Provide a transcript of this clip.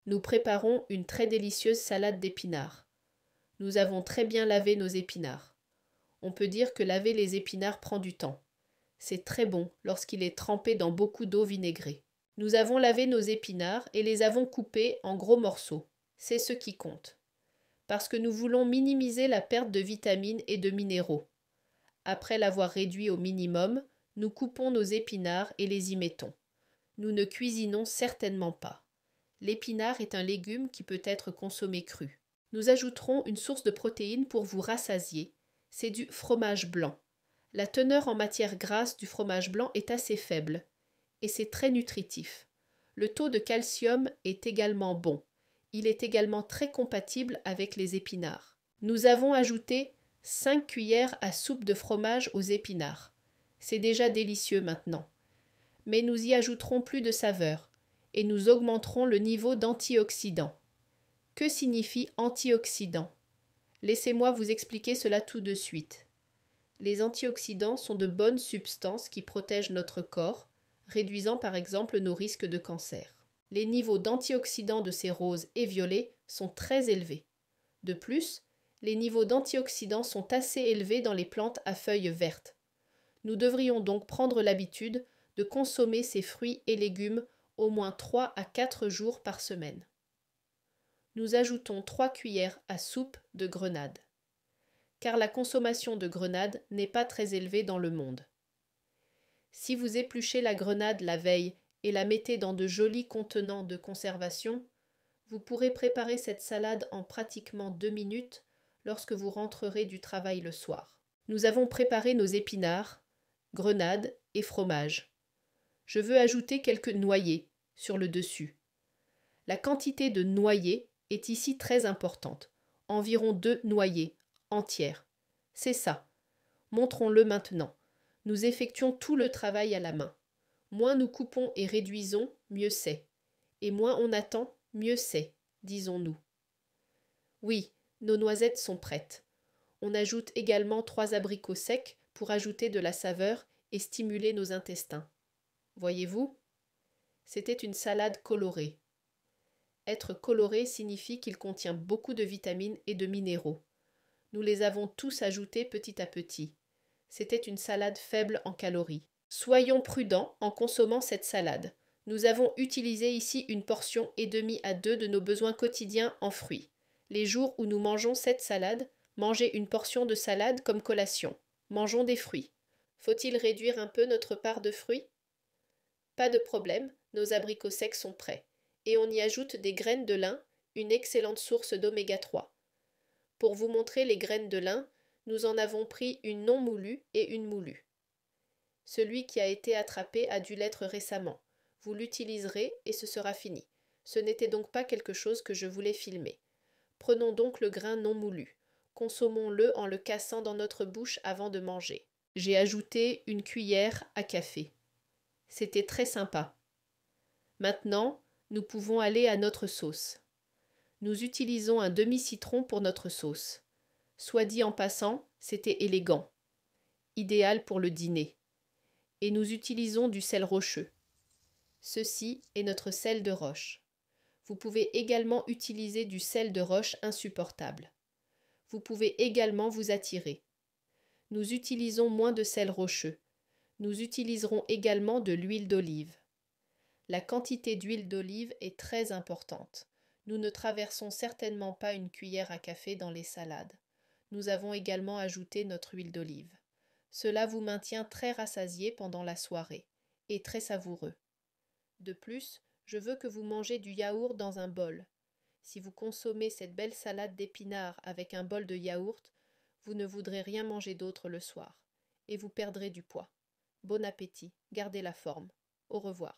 Nous préparons une très délicieuse salade d'épinards. Nous avons très bien lavé nos épinards. On peut dire que laver les épinards prend du temps. C'est très bon lorsqu'il est trempé dans beaucoup d'eau vinaigrée. Nous avons lavé nos épinards et les avons coupés en gros morceaux. C'est ce qui compte. Parce que nous voulons minimiser la perte de vitamines et de minéraux. Après l'avoir réduit au minimum, nous coupons nos épinards et les y mettons. Nous ne cuisinons certainement pas. L'épinard est un légume qui peut être consommé cru. Nous ajouterons une source de protéines pour vous rassasier. C'est du fromage blanc. La teneur en matière grasse du fromage blanc est assez faible et c'est très nutritif. Le taux de calcium est également bon. Il est également très compatible avec les épinards. Nous avons ajouté 5 cuillères à soupe de fromage aux épinards. C'est déjà délicieux maintenant. Mais nous y ajouterons plus de saveur et nous augmenterons le niveau d'antioxydants. Que signifie antioxydant? Laissez-moi vous expliquer cela tout de suite. Les antioxydants sont de bonnes substances qui protègent notre corps, réduisant par exemple nos risques de cancer. Les niveaux d'antioxydants de ces roses et violets sont très élevés. De plus, les niveaux d'antioxydants sont assez élevés dans les plantes à feuilles vertes. Nous devrions donc prendre l'habitude de consommer ces fruits et légumes au moins 3 à 4 jours par semaine. Nous ajoutons 3 cuillères à soupe de grenade, car la consommation de grenade n'est pas très élevée dans le monde. Si vous épluchez la grenade la veille et la mettez dans de jolis contenants de conservation, vous pourrez préparer cette salade en pratiquement 2 minutes lorsque vous rentrerez du travail le soir. Nous avons préparé nos épinards, grenades et fromage. Je veux ajouter quelques noyés sur le dessus. La quantité de noyés est ici très importante, environ 2 noyés entières. C'est ça. Montrons-le maintenant. Nous effectuons tout le travail à la main. Moins nous coupons et réduisons, mieux c'est. Et moins on attend, mieux c'est, disons-nous. Oui, nos noisettes sont prêtes. On ajoute également 3 abricots secs pour ajouter de la saveur et stimuler nos intestins. Voyez-vous? C'était une salade colorée. Être coloré signifie qu'il contient beaucoup de vitamines et de minéraux. Nous les avons tous ajoutés petit à petit. C'était une salade faible en calories. Soyons prudents en consommant cette salade. Nous avons utilisé ici une portion et demie à 2 de nos besoins quotidiens en fruits. Les jours où nous mangeons cette salade, mangez une portion de salade comme collation. Mangeons des fruits. Faut-il réduire un peu notre part de fruits? Pas de problème, nos abricots secs sont prêts. Et on y ajoute des graines de lin, une excellente source d'oméga 3. Pour vous montrer les graines de lin, nous en avons pris une non moulue et une moulue. Celui qui a été attrapé a dû l'être récemment. Vous l'utiliserez et ce sera fini. Ce n'était donc pas quelque chose que je voulais filmer. Prenons donc le grain non moulu. Consommons-le en le cassant dans notre bouche avant de manger. J'ai ajouté une cuillère à café. C'était très sympa. Maintenant, nous pouvons aller à notre sauce. Nous utilisons un demi-citron pour notre sauce. Soit dit en passant, c'était élégant. Idéal pour le dîner. Et nous utilisons du sel rocheux. Ceci est notre sel de roche. Vous pouvez également utiliser du sel de roche insupportable. Vous pouvez également vous attirer. Nous utilisons moins de sel rocheux. Nous utiliserons également de l'huile d'olive. La quantité d'huile d'olive est très importante. Nous ne traversons certainement pas une cuillère à café dans les salades. Nous avons également ajouté notre huile d'olive. Cela vous maintient très rassasié pendant la soirée et très savoureux. De plus, je veux que vous mangez du yaourt dans un bol. Si vous consommez cette belle salade d'épinards avec un bol de yaourt, vous ne voudrez rien manger d'autre le soir et vous perdrez du poids. Bon appétit, gardez la forme. Au revoir.